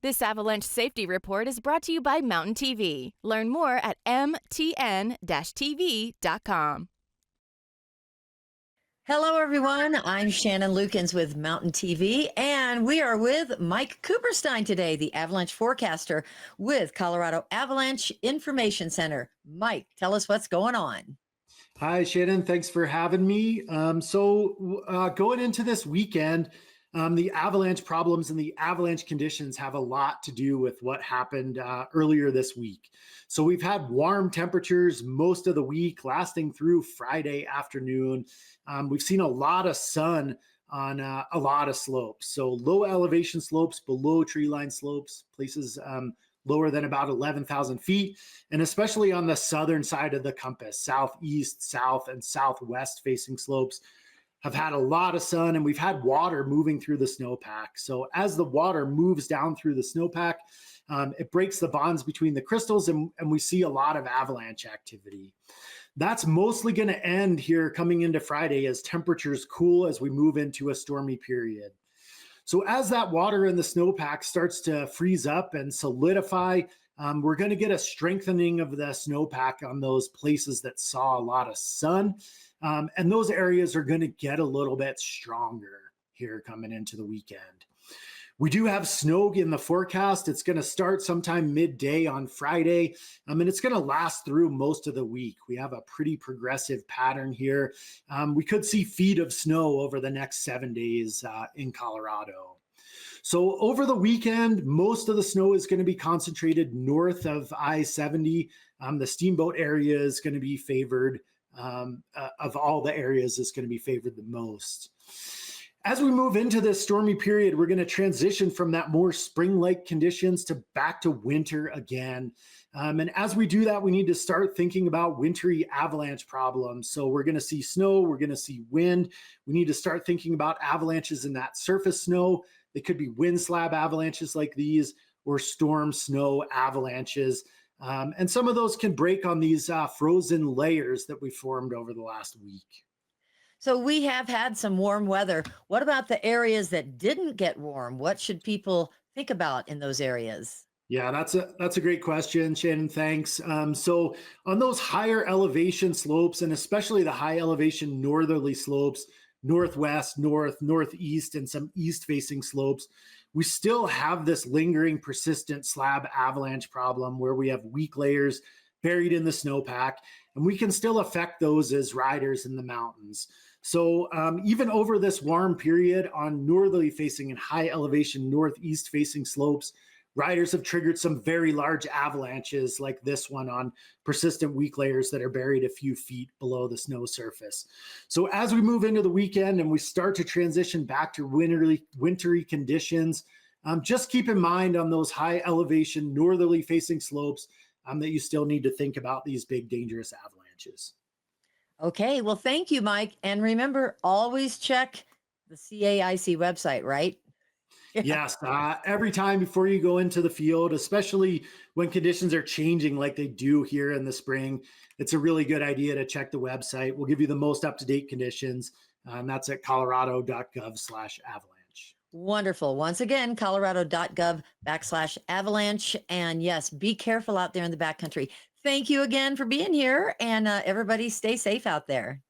This Avalanche Safety Report is brought to you by Mountain TV. Learn more at mtn-tv.com. Hello, everyone. I'm Shannon Lukens with Mountain TV, and we are with Mike Cooperstein today, the Avalanche forecaster with Colorado Avalanche Information Center. Mike, tell us what's going on. Hi, Shannon. Thanks for having me. Going into this weekend, the avalanche problems and the avalanche conditions have a lot to do with what happened earlier this week. So we've had warm temperatures most of the week, lasting through Friday afternoon. We've seen a lot of sun on a lot of slopes. So low elevation slopes, below tree line slopes, places lower than about 11,000 feet, and especially on the southern side of the compass, southeast, south, and southwest facing slopes have had a lot of sun, and we've had water moving through the snowpack. So as the water moves down through the snowpack, it breaks the bonds between the crystals, and we see a lot of avalanche activity. That's mostly going to end here coming into Friday as temperatures cool as we move into a stormy period. So as that water in the snowpack starts to freeze up and solidify, we're going to get a strengthening of the snowpack on those places that saw a lot of sun. And those areas are going to get a little bit stronger here coming into the weekend. We do have snow in the forecast. It's going to start sometime midday on Friday, and it's going to last through most of the week. We have a pretty progressive pattern here. We could see feet of snow over the next 7 days in Colorado. So over the weekend, most of the snow is going to be concentrated north of I-70. The Steamboat area is going to be favored. Of all the areas, is going to be favored the most. As we move into this stormy period, we're going to transition from that more spring-like conditions to back to winter again. And as we do that, we need to start thinking about wintry avalanche problems. So we're going to see snow, we're going to see wind. We need to start thinking about avalanches in that surface snow. They could be wind slab avalanches like these, or storm snow avalanches. And some of those can break on these frozen layers that we formed over the last week. So we have had some warm weather. What about the areas that didn't get warm? What should people think about in those areas? Yeah, that's a great question, Shannon. Thanks. So on those higher elevation slopes, and especially the high elevation northerly slopes, northwest, north, northeast, and some east-facing slopes, we still have this lingering, persistent slab avalanche problem where we have weak layers buried in the snowpack, and we can still affect those as riders in the mountains. So even over this warm period on northerly facing and high elevation northeast facing slopes, riders have triggered some very large avalanches like this one on persistent weak layers that are buried a few feet below the snow surface. So as we move into the weekend and we start to transition back to wintry conditions, just keep in mind on those high elevation northerly facing slopes that you still need to think about these big dangerous avalanches. Okay, well, thank you, Mike. And remember, always check the CAIC website, right? Yes, every time before you go into the field, especially when conditions are changing like they do here in the spring, it's a really good idea to check the website. We'll give you the most up-to-date conditions, and that's at colorado.gov/avalanche. Wonderful. Once again, colorado.gov/avalanche. And yes, be careful out there in the backcountry. Thank you again for being here, and everybody stay safe out there.